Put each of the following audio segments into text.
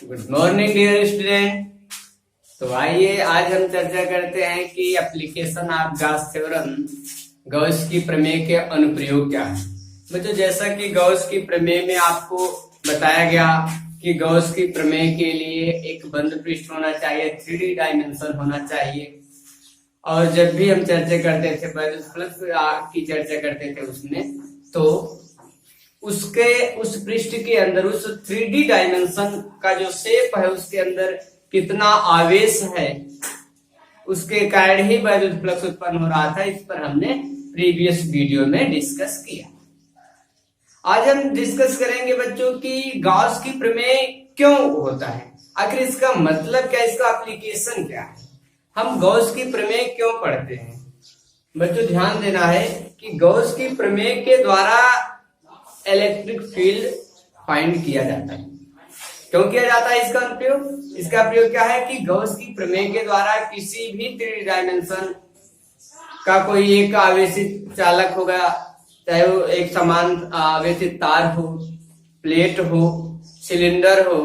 Good morning dear student. तो आइए आज हम चर्चा करते हैं कि application of Gauss theorem, Gauss की प्रमेय के अनुप्रयोग क्या है। बच्चों, जैसा कि गॉस की प्रमेय में आपको बताया गया कि गॉस की प्रमेय के लिए एक बंद पृष्ठ होना चाहिए, 3D डायमेंशन होना चाहिए। और जब भी हम चर्चा करते थे फ्लक्स की चर्चा करते थे उसमें, तो उसके उस पृष्ठ के अंदर उस 3D डायमेंशन का जो शेप है उसके अंदर कितना आवेश है, उसके कारण ही वैद्युत फ्लक्स उत्पन्न हो रहा था। इस पर हमने प्रीवियस वीडियो में डिस्कस किया। आज हम डिस्कस करेंगे बच्चों की गॉस की प्रमेय क्यों होता है, आखिर इसका मतलब क्या, इसका एप्लीकेशन क्या है, हम गॉस की प्रमेय क्यों पढ़ते हैं। बच्चों ध्यान देना है कि गॉस की प्रमेय के द्वारा इलेक्ट्रिक फील्ड फाइंड किया जाता है। क्यों किया जाता है इसका प्रयोग? इसका प्रयोग क्या है कि गॉस की प्रमेय के द्वारा किसी भी 3D डायमेंशन का कोई एक आवेशित चालक होगा, चाहे वो एक समान आवेशित तार हो, प्लेट हो, सिलेंडर हो,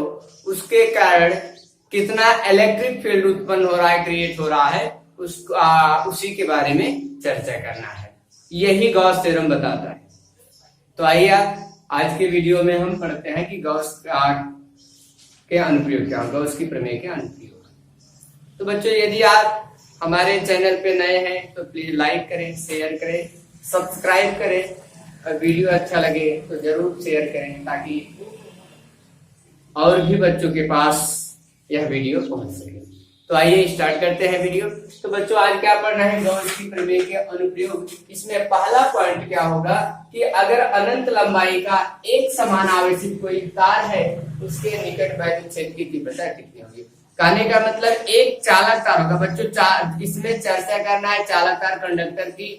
उसके कारण कितना इलेक्ट्रिक फील्ड उत्पन्न हो रहा है, क्रिएट हो रहा है, उसी के बारे में चर्चा करना है। यही गॉस थ्योरम बताता है। तो आइए आज के वीडियो में हम पढ़ते हैं कि गॉस के अनुप्रयोग क्या, गॉस की प्रमेय के अनुप्रयोग। तो बच्चों, यदि आप हमारे चैनल पे नए हैं तो प्लीज लाइक करें, शेयर करें, सब्सक्राइब करें, और वीडियो अच्छा लगे तो जरूर शेयर करें ताकि और भी बच्चों के पास यह वीडियो पहुंच सके। तो आइए स्टार्ट करते हैं वीडियो। तो बच्चों आज क्या पढ़ना है, गॉस की प्रमेय के अनुप्रयोग। इसमें पहला पॉइंट क्या होगा कि अगर अनंत लंबाई का एक समान आवेशित कोई तार है, उसके निकट वैद्युत क्षेत्र की तीव्रता कितनी होगी। कहने का मतलब एक चालक तार होगा। बच्चों इसमें चर्चा करना है चालक तार, कंडक्टर की,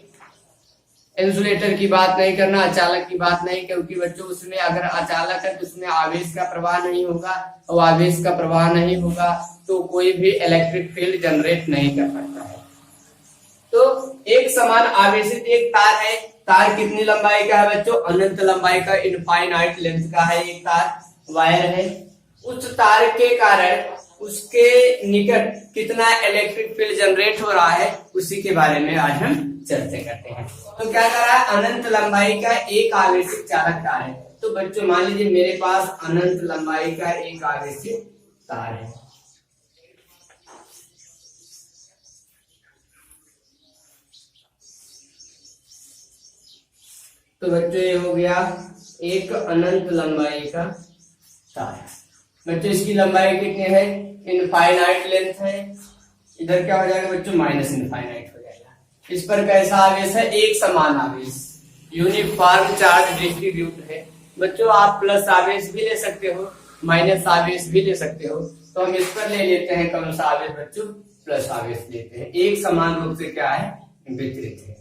इंसुलेटर की बात नहीं करना, अचालक की बात नहीं, क्योंकि बच्चों उसमें अगर अचालक है तो उसमें आवेश का प्रवाह नहीं होगा, और आवेश का प्रवाह नहीं होगा तो कोई भी इलेक्ट्रिक फील्ड जनरेट नहीं कर सकता है। तो एक समान आवेशित एक तार है, तार कितनी लंबाई का है बच्चों? अनंत लंबाई का, इनफाइनाइट लेंथ का है एक तार, वायर है। उस तार के कारण उसके निकट कितना इलेक्ट्रिक फील्ड जनरेट हो रहा है, उसी के बारे में आज हम चर्चा करते हैं। तो क्या कर रहा है, अनंत लंबाई का एक आवेशित चालक तार है। तो बच्चों मान लीजिए मेरे पास अनंत लंबाई का एक आवेशित तार है। तो बच्चों ये हो गया एक अनंत लंबाई का तार। बच्चों इसकी लंबाई कितनी है? इनफाइनाइट लेंथ है। इधर क्या हो जाएगा बच्चों? माइनस इनफाइनाइट हो जाएगा। इस पर कैसा आवेश है? एक समान आवेश, यूनिफॉर्म चार्ज डिस्ट्रीब्यूट है। बच्चों आप प्लस आवेश भी ले सकते हो, माइनस आवेश भी ले सकते हो। तो हम इस पर ले लेते हैं कौन सा आवेश बच्चों? प्लस आवेश लेते हैं। एक समान रूप से क्या है? वितरित है।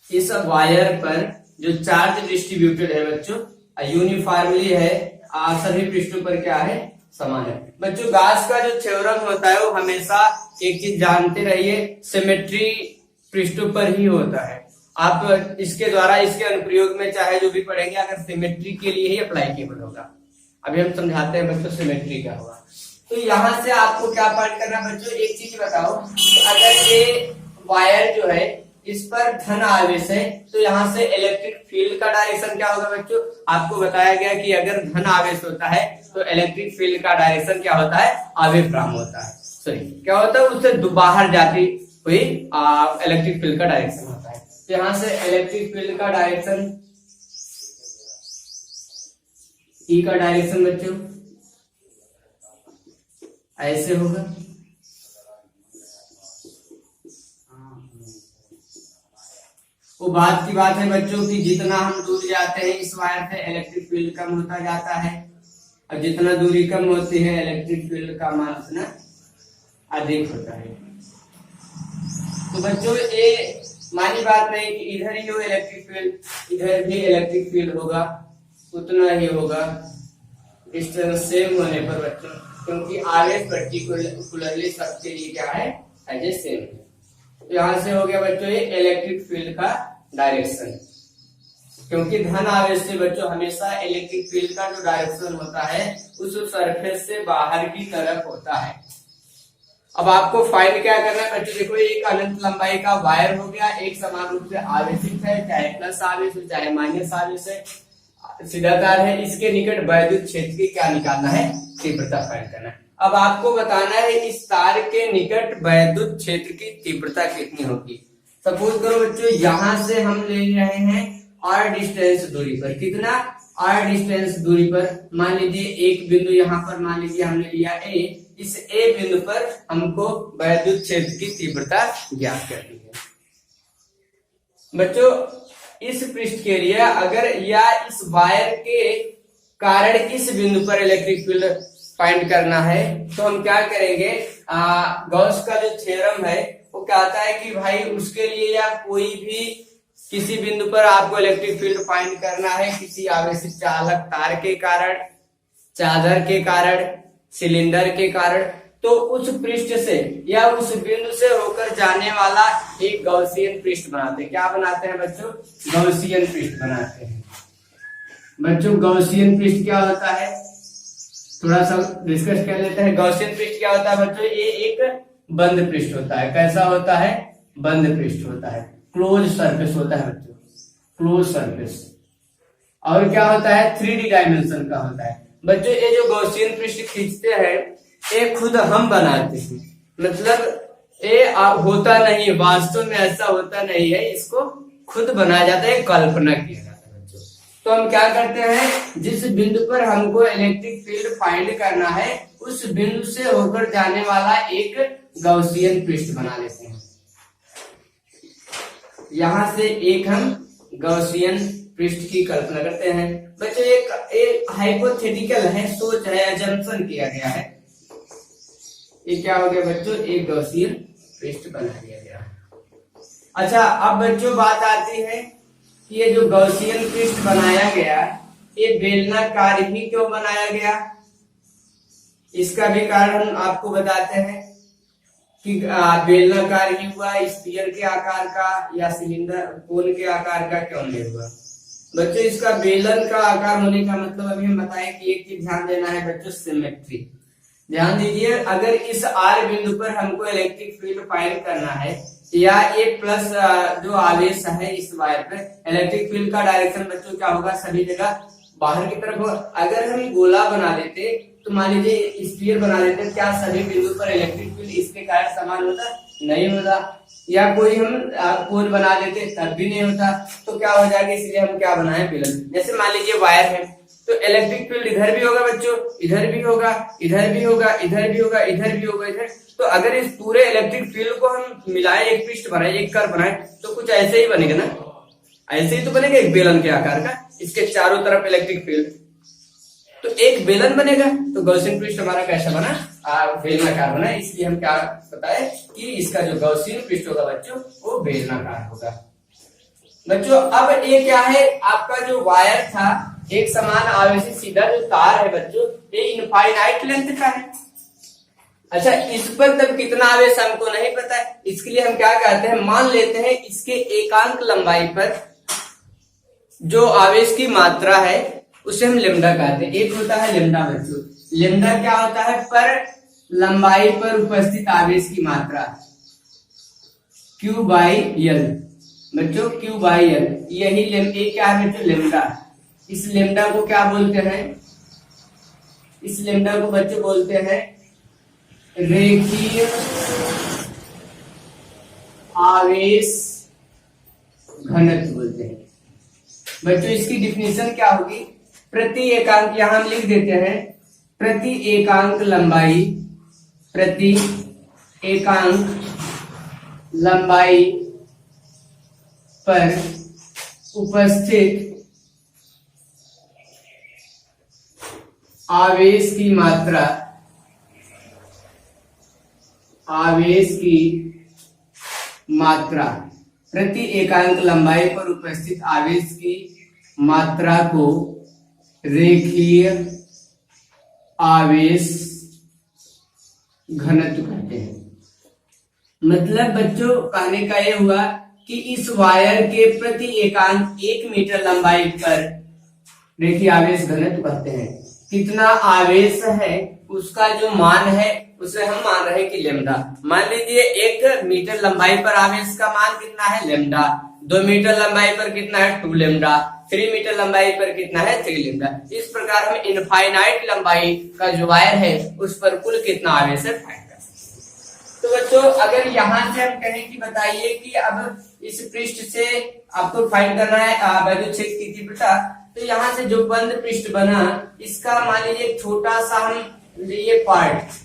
इस वायर पर जो चार्ज डिस्ट्रीब्यूटेड है बच्चों, यूनिफॉर्मली है, सभी पृष्ठों पर क्या है? समान है। बच्चों गॉस का जो थ्योरम होता है वो हमेशा एक चीज जानते रहिए, सिमेट्री पृष्ठों पर ही होता है। आप इसके द्वारा इसके अनुप्रयोग में चाहे जो भी पढ़ेंगे, अगर सिमेट्री के लिए ही अप्लाईकेबल होगा। अभी हम समझाते हैं बच्चों सिमेट्री क्या होगा। तो यहाँ से आपको क्या पॉइंट करना बच्चों, एक चीज बताओ कि अगर ये वायर जो है इस पर धन आवेश है तो यहाँ से इलेक्ट्रिक फील्ड का डायरेक्शन क्या होगा बच्चों? आपको बताया गया कि अगर धन आवेश होता है तो इलेक्ट्रिक फील्ड का डायरेक्शन क्या होता है? आवेगाम होता है। सॉरी क्या होता है? उससे बाहर जाती हुई इलेक्ट्रिक फील्ड का डायरेक्शन होता है। तो यहाँ से इलेक्ट्रिक फील्ड का डायरेक्शन, ई का डायरेक्शन बच्चों ऐसे होगा। वो बात की बात है बच्चों कि जितना हम दूर जाते हैं इस वायर से इलेक्ट्रिक फील्ड कम होता जाता है, और जितना दूरी कम होती है इलेक्ट्रिक फील्ड का मान उतना अधिक होता है। तो बच्चों ये मानी बात नहीं कि इधर ही हो इलेक्ट्रिक फील्ड, इधर भी इलेक्ट्रिक फील्ड होगा, उतना ही होगा डिस्टेंस सेम होने पर बच्चों, क्योंकि आवेश पर्टिकुलरली सबके लिए क्या है? एज ए सेम है। तो यहां से हो गया बच्चों ये इलेक्ट्रिक फील्ड का डायरेक्शन। क्योंकि धन आवेश से बच्चों हमेशा इलेक्ट्रिक फील्ड का जो डायरेक्शन होता है उस सरफेस से बाहर की तरफ होता है। अब आपको फाइंड क्या करना है बच्चों, देखो एक अनंत लंबाई का वायर हो गया, एक समान रूप से आवेशित है, चाहे प्लस आवेश हो चाहे माइनस आवेश है, सीधा तार है, इसके निकट वैद्युत क्षेत्र की क्या निकालना है, तीव्रता फाइंड करना है। अब आपको बताना है इस तार के निकट वैद्युत क्षेत्र की तीव्रता कितनी होगी। सपोज करो बच्चों यहां से हम ले रहे हैं r डिस्टेंस दूरी पर, कितना r डिस्टेंस दूरी पर, मान लीजिए एक बिंदु यहाँ पर मान लीजिए हमने लिया a, इस a बिंदु पर हमको वैद्युत क्षेत्र की तीव्रता ज्ञात करनी है। बच्चों इस पृष्ठ के लिए अगर या इस वायर के कारण इस बिंदु पर इलेक्ट्रिक फील्ड फाइंड करना है तो हम क्या करेंगे, गॉस का जो थ्योरम है वो कहता है कि भाई उसके लिए या कोई भी किसी बिंदु पर आपको इलेक्ट्रिक फील्ड फाइंड करना है किसी आवेशित चालक तार के कारण, चादर के कारण, सिलेंडर के कारण, तो उस पृष्ठ से या उस बिंदु से होकर जाने वाला एक गॉसियन पृष्ठ बनाते हैं। क्या बनाते हैं बच्चों, गॉसियन पृष्ठ बनाते हैं। बच्चों गॉसियन पृष्ठ क्या होता है, थोड़ा सा डिस्कस कर लेते हैं। गॉसियन पृष्ठ क्या होता है बच्चों, ये एक बंद पृष्ठ होता है। कैसा होता है, बंद पृष्ठ होता है, क्लोज सरफेस होता है बच्चों, क्लोज सरफेस। और क्या होता है, 3D डायमेंशन का होता है। बच्चों ये जो गॉसियन पृष्ठ खींचते हैं ये खुद हम बनाते हैं, मतलब ये होता नहीं, वास्तव में ऐसा होता नहीं है, इसको खुद बनाया जाता है, कल्पना किया जाता है बच्चों। तो हम क्या करते हैं, जिस बिंदु पर हमको इलेक्ट्रिक फील्ड फाइंड करना है उस बिंदु से होकर जाने वाला एक गॉसियन पृष्ठ बना लेते हैं। यहां से एक हम गॉसियन पृष्ठ की कल्पना करते हैं। बच्चों एक हाइपोथेटिकल है, सोच है, अजम्पशन किया गया है। ये क्या हो गया बच्चों, एक गॉसियन पृष्ठ बना दिया गया। अच्छा अब बच्चों बात आती है कि ये जो गॉसियन पृष्ठ बनाया गया ये बेलनाकार ही क्यों बनाया गया, इसका भी कारण हम आपको बताते हैं कि बेलनाकार ही हुआ, स्फीयर के आकार का या सिलेंडर कोन के आकार का क्यों नहीं हुआ। बच्चों इसका बेलन का आकार होने का मतलब अभी हम बताएं कि एक चीज ध्यान देना है बच्चों, सिमेट्री। ध्यान दीजिए, अगर इस आर बिंदु पर हमको इलेक्ट्रिक फील्ड फाइंड करना है या ए प्लस जो आवेश है इस वायर पे, इलेक्ट्रिक फील्ड का डायरेक्शन बच्चों क्या होगा, सभी जगह बाहर की तरफ होगा। अगर हम गोला बना देते तो मान लीजिए स्फीयर बना देते, क्या सभी बिंदु पर इलेक्ट्रिक फील्ड इसके कारण समान होता, नहीं होता। या कोई हम कोन बना देते तब भी नहीं होता, तो क्या हो जाएगा, इसलिए हम क्या बनाए, बेलन। जैसे मान लीजिए वायर है तो इलेक्ट्रिक फील्ड इधर भी होगा बच्चों, इधर भी होगा, इधर भी होगा, इधर भी होगा, इधर भी होगा, इधर। तो अगर इस पूरे इलेक्ट्रिक फील्ड को हम मिलाए, एक पृष्ठ बनाए, एक कर्व बनाए, तो कुछ ऐसे ही बनेगा ना, ऐसे ही तो बनेगा एक बेलन के आकार का, इसके चारों तरफ इलेक्ट्रिक फील्ड, तो एक बेलन बनेगा। तो गॉसियन पृष्ठ हमारा कैसा बना, बेलनाकार बना। इसलिए हम क्या बताए कि इसका जो गॉसियन पृष्ठ होगा बच्चों वो बेलनाकार होगा। बच्चों अब ये क्या है, आपका जो वायर था एक समान आवेशित सीधा जो तार है बच्चों, ये इनफाइनाइट लेंथ का है। अच्छा इस पर तब कितना आवेश हमको नहीं पता है, इसके लिए हम क्या कहते हैं, मान लेते हैं इसके एकांक लंबाई पर जो आवेश की मात्रा है उसे हम लेमडा कहते हैं। एक होता है लेमडा बच्चों, लेमडा क्या होता है, पर लंबाई पर उपस्थित आवेश की मात्रा, Q/L बच्चों, Q/L, यही क्या है बच्चों, लेमडा। इस लेमडा को क्या बोलते हैं, इस लेमडा को बच्चों बोलते हैं रेखीय आवेश घनत्व बोलते हैं। बच्चों इसकी डिफिनेशन क्या होगी, प्रति एकांक, यहां हम लिख देते हैं प्रति एकांक लंबाई, प्रति एकांक लंबाई पर उपस्थित आवेश की मात्रा, आवेश की मात्रा, प्रति एकांक लंबाई पर उपस्थित आवेश की मात्रा को रेखीय आवेश घनत्व कहते हैं। मतलब बच्चों कहने का ये हुआ कि इस वायर के प्रति एकांक 1 मीटर लंबाई पर रेखीय आवेश घनत्व कहते हैं। कितना आवेश है उसका जो मान है उसे हम मान रहे हैं कि लेमडा। मान लीजिए 1 मीटर लंबाई पर आवेश का मान कितना है लेमडा, 2 मीटर लंबाई पर कितना है 2 लेमडा, 3 मीटर लंबाई पर कितना है 3 लेमडा। इस प्रकार हम इनफाइनाइट लंबाई का जो वायर है उस पर कुल कितना आवेश है फाइंड कर सकते। तो बच्चों अगर यहाँ से हम कहें कि बताइए कि अब इस पृष्ठ से आपको फाइंड करना है वैद्युत क्षेत्र की तीव्रता, तो यहाँ से जो बंद पृष्ठ बना इसका मान लीजिए छोटा सा हम ये पार्ट,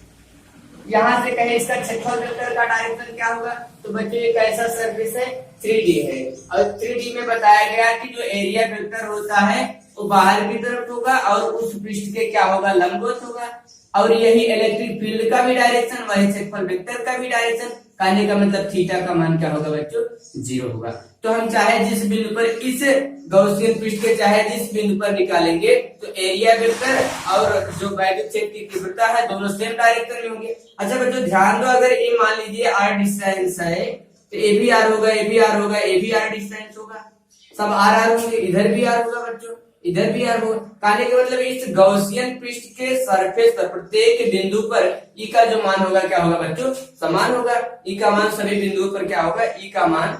यहाँ से कहें इसका क्षेत्रफल वेक्टर का डायरेक्शन क्या होगा। तो बच्चों एक ऐसा सरफेस है 3D है और 3D में बताया गया कि जो एरिया वेक्टर होता है वो बाहर की तरफ होगा और उस पृष्ठ के क्या होगा लंबवत होगा, और यही इलेक्ट्रिक फील्ड का भी डायरेक्शन, वही क्षेत्रफल वेक्टर का भी डायरेक्शन। कहने का मतलब थीटा का मान क्या होगा बच्चों 0 होगा। तो हम चाहे जिस बिंदु पर इस गॉसियन पृष्ठ के चाहे जिस बिंदु पर निकालेंगे तो एरिया वेक्टर और जो वैद्युत क्षेत्र की तीव्रता है दोनों सेम डायरेक्शन में होंगे। अच्छा बच्चों ध्यान दो, अगर ये मान लीजिए r डिस्टेंस है तो ए भी आर होगा, ए भी आर होगा, ए भी आर डिस्टेंस होगा, सब आर आर होंगे, इधर भी आर होगा बच्चों, इधर भी आर होगा। कहने का मतलब इस गॉसियन पृष्ठ के सरफेस पर प्रत्येक बिंदु पर ई का जो मान होगा क्या होगा बच्चों समान होगा। ई का मान सभी बिंदुओं पर क्या होगा, ई का मान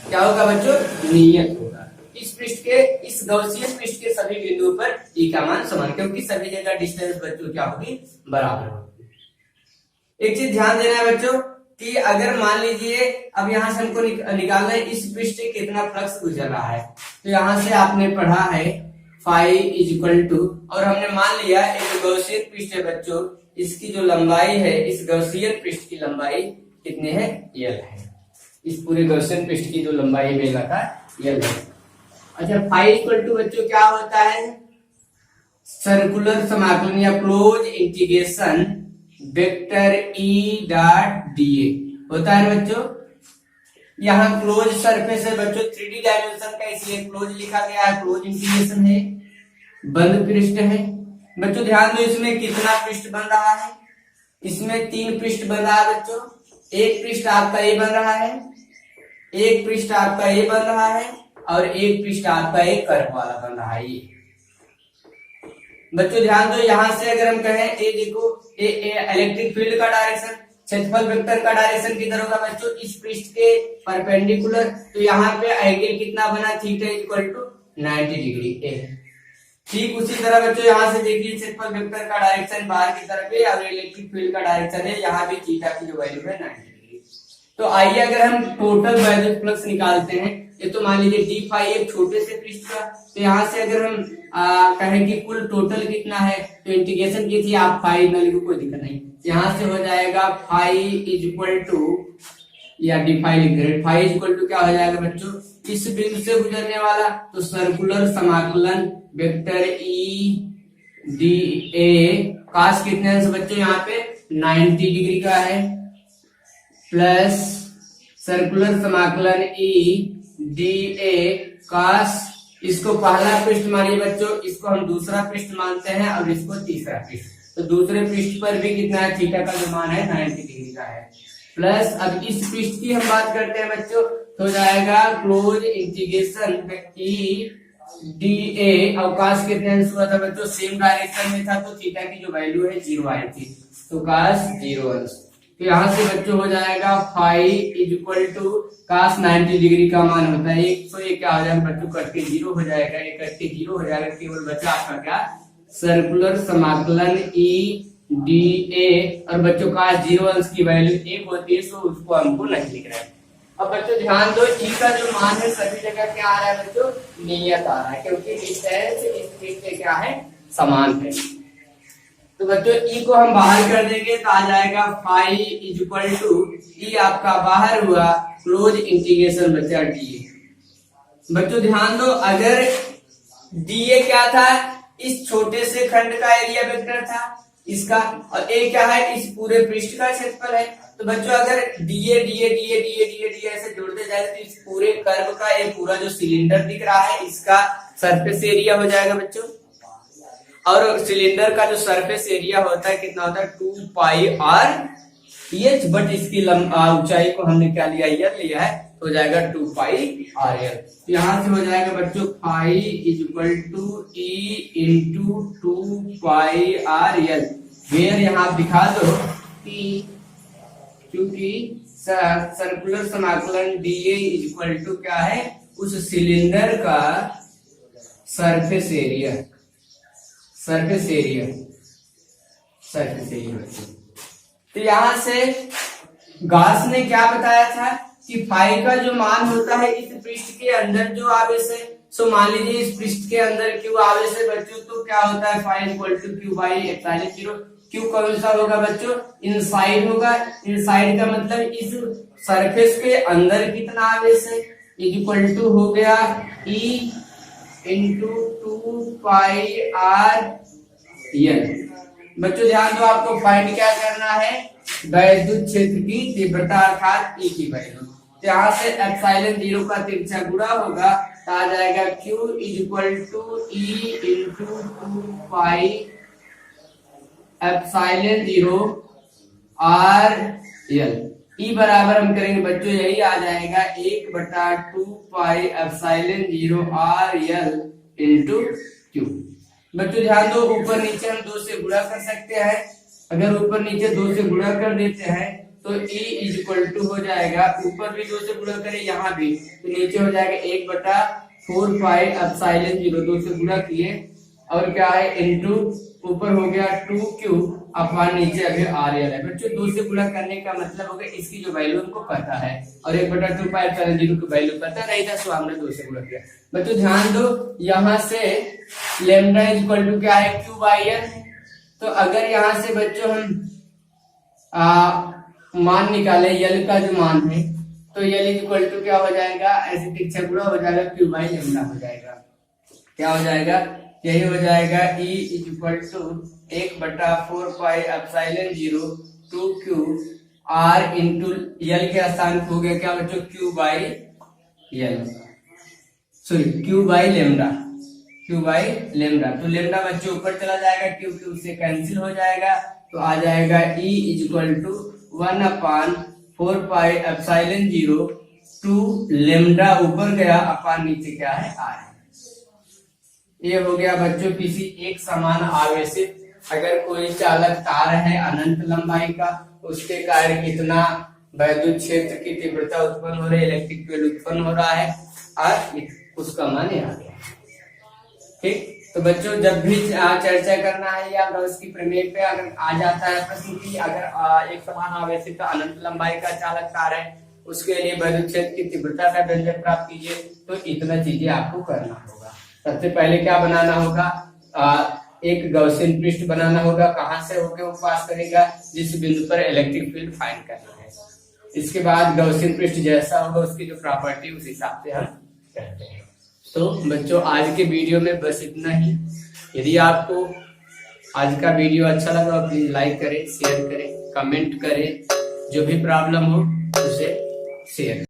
क्या होगा बच्चों नियत होगा। इस पृष्ठ के इस गॉसियन पृष्ठ के सभी बिंदुओं पर ई का मान समान, क्योंकि सभी जगह डिस्टेंस बच्चों क्या होगी बराबर होगी। एक चीज ध्यान देना है बच्चों कि अगर मान लीजिए अब यहाँ से हमको निकालना है इस पृष्ठ से कितना फ्लक्स गुजर रहा है, तो यहाँ से आपने पढ़ा है फाई इज इक्वल टू, और हमने मान लिया एक गॉसियन पृष्ठ है बच्चों, इसकी जो लंबाई है इस गॉसियन पृष्ठ की लंबाई कितनी है एल है। इस पूरे गॉसियन पृष्ठ की जो लंबाई बेला का एल है। अच्छा फाई इक्वल टू बच्चों क्या होता है, सर्कुलर समाकलन या close integration vector E dot DA होता है बच्चों। यहाँ क्लोज सरफेस है बच्चों 3D डायमेंशन का, इसलिए क्लोज लिखा गया है, क्लोज इंटीग्रेशन है, बंद पृष्ठ है बच्चों। ध्यान दो इसमें कितना पृष्ठ बन रहा है, इसमें 3 पृष्ठ बन रहा है बच्चों। एक पृष्ठ आपका ए बन रहा है, एक पृष्ठ आपका ए बन रहा है और एक पृष्ठ आपका एक कर्व वाला बन रहा है। ये बच्चों ध्यान दो, यहां से अगर हम कहें ये देखो ये इलेक्ट्रिक फील्ड का डायरेक्शन, क्षेत्रफल वेक्टर का डायरेक्शन किधर होगा बच्चों इस पृष्ठ के परपेंडिकुलर। तो यहाँ पे एंगल कितना बना थीटा इक्वल टू 90 डिग्री ए। ठीक उसी तरह बच्चों यहाँ से देखिए क्षेत्रफल वेक्टर का डायरेक्शन बाहर की तरफ है और इलेक्ट्रिक फील्ड का डायरेक्शन है, यहाँ भी थीटा की जो वैल्यू है 90 डिग्री। तो आइए अगर हम टोटल वैल्यू फ्लक्स निकालते हैं, ये तो मान लीजिए डी फाई एक छोटे से पृष्ठ का, तो यहाँ से अगर हम कहें कि कुल टोटल कितना है तो इंटीग्रेशन की थी आप फाई न लिखो कोई दिक्कत नहीं, यहाँ से हो जाएगा फाई इज इक्वल टू या डी फाई लिख रहे, फाई इज इक्वल टू क्या हो जाएगा बच्चों इस बिंदु से गुजरने वाला तो सर्कुलर समाकलन वेक्टर ई डी ए कास कितने अंश बच्चों यहाँ पे 90 डिग्री का है, प्लस सर्कुलर समाकलन ई डी ए कास, इसको पहला पृष्ठ मानिए बच्चों, इसको हम दूसरा पृष्ठ मानते हैं और इसको तीसरा पृष्ठ। तो दूसरे पृष्ठ पर भी कितना है थीटा का जो मान है 90 डिग्री का है, प्लस अब इस पृष्ठ की हम बात करते हैं बच्चों तो जाएगा close integration E D A, अवकाश कितने अंश हुआ था बच्चों सेम डायरेक्शन में था तो थीटा की जो वैल्यू है 0 आई थी, तो कास 0 अंश। तो यहाँ से बच्चों हो जाएगा phi is equal to cos 90 degree का मान होता है 100, ये क्या हो जाएगा बच्चों कट के 0 हो जाएगा, ये कट के 0 हो जाएगा, केवल बचा आपका क्या सर्कुलर समाकलन ई डी ए, और बच्चों कास 0 अंश की वैल्यू 1 होती है तो उसको हमको नहीं लिख रहे हैं। अब बच्चों ध्यान दो ई का जो मान है सभी जगह क्या आ रहा है बच्चों नियत आ रहा है, क्योंकि डिस्टेंस इस पृष्ठ से क्या है समान है। तो बच्चों ई को हम बाहर कर देंगे तो आ जाएगा फाई इज इक्वल टू ई आपका बाहर हुआ क्लोज इंटीग्रेशन बचा डी। बच्चों ध्यान दो अगर डी क्या था इस छोटे से खंड का एरिया वेक्टर था इसका, और ए क्या है इस पूरे पृष्ठ का क्षेत्रफल है। तो बच्चों अगर DA DA DA DA DA DA ऐसे जोड़ते जाए तो इस पूरे कर्व का ये पूरा जो सिलेंडर दिख रहा है इसका सरफेस एरिया हो जाएगा बच्चों, और सिलेंडर का जो सरफेस एरिया होता है कितना होता है 2 पाई आर एच, बट इसकी ऊंचाई को हमने क्या लिया, यल लिया है, तो हो जाएगा 2 पाई आर यल। तो यहां से हो जाएगा बच्चों phi is equal to E into 2 pi R L, where यहां आप दिखा दो कि क्योंकि सर्कुलर समाकलन डीए इज इक्वल टू क्या है, उस सिलेंडर का surface area, surface area, surface area. तो यहां से गॉस ने क्या बताया था कि फाई का जो मान होता है इस पृष्ठ के अंदर जो आवेश है, सो मान लीजिए इस पृष्ठ के अंदर क्यू आवेश है बच्चों, तो क्या होता है phi equal to Q by epsilon 0। Q कौन सा होगा बच्चों, इनसाइड होगा, इनसाइड का मतलब इस सरफेस के अंदर कितना आवेश है, इज इक्वल टू हो गया ई इंटू 2 पाई आर यल। बच्चों ध्यान दो, आपको फाइंड क्या करना है, वैद्युत क्षेत्र की तीव्रता अर्थात ई की वैल्यू। यहाँ से एप्सिलॉन 0 का तिरछा गुणा होगा तो आ जाएगा Q is equal to E into 2 pi epsilon 0 r l. E बराबर हम करेंगे बच्चों, यही आ जाएगा 1/2 pi epsilon 0 r l into Q. बच्चों ध्यान दो, ऊपर नीचे हम 2 से गुणा कर सकते हैं, अगर ऊपर नीचे 2 से गुणा कर देते हैं तो E इज इक्वल टू हो जाएगा, ऊपर भी 2 से गुणा करें यहाँ भी, तो नीचे हो जाएगा 1/4 पाई एप्सिलॉन 0, 2 से गुणा किए और क्या है इंटू ऊपर हो गया 2Q अपॉन नीचे अभी आर यल है। बच्चों 2 से गुणा करने का मतलब हो गया इसकी जो वैल्यू हमको पता है और 1/2 पाई एप्सिलॉन 0 की वैल्यू पता नहीं था, सो हमने 2 से गुणा किया। बच्चों ध्यान दो, यहाँ से लैम्डा इज इक्वल टू क्या है, Q बाई एल। तो अगर यहाँ से बच्चों हम मान निकाले यल का जो मान है, तो यल इज इक्वल टू क्या हो जाएगा, ऐसे तिरछा गुणा हो जाएगा Q बाई लैम्डा हो जाएगा। क्या हो जाएगा, यही हो जाएगा E is equal to 1/4 pi epsilon 0 2Q R into L के स्थान हो गया क्या बच्चों, Q by L, sorry Q by lambda, Q by lambda. तो लैम्डा बच्चों ऊपर चला जाएगा, Q से कैंसिल हो जाएगा, तो आ जाएगा E is equal to 1/4 pi epsilon 0 2 lambda ऊपर गया अपान नीचे क्या है R। ये हो गया बच्चों किसी एक समान आवेशित, अगर कोई चालक तार है अनंत लंबाई का, उसके कारण कितना वैद्युत क्षेत्र की तीव्रता उत्पन्न हो रही है, इलेक्ट्रिक फील्ड उत्पन्न हो रहा है, और उसका मान आ गया। ठीक, तो बच्चों जब भी चर्चा करना है या गॉस की प्रमेय पे अगर आ जाता है प्रश्न की, अगर एक समान आवेशित अनंत लंबाई का चालक तार है, उसके लिए वैद्युत क्षेत्र की तीव्रता का व्यंजक प्राप्त कीजिए, तो इतना चीजें आपको करना होगा। सबसे पहले क्या बनाना होगा, एक गॉसियन पृष्ठ बनाना होगा, कहां से होके वो पास करेगा, जिस बिंदु पर इलेक्ट्रिक फील्ड फाइंड करना है। इसके बाद गॉसियन पृष्ठ जैसा होगा उसकी जो प्रॉपर्टी उस हिसाब से हम करते हैं। तो बच्चों आज के वीडियो में बस इतना ही। यदि आपको आज का वीडियो अच्छा लगा प्लीज लाइक करें, शेयर करें, कमेंट करें, जो भी प्रॉब्लम हो उसे शेयर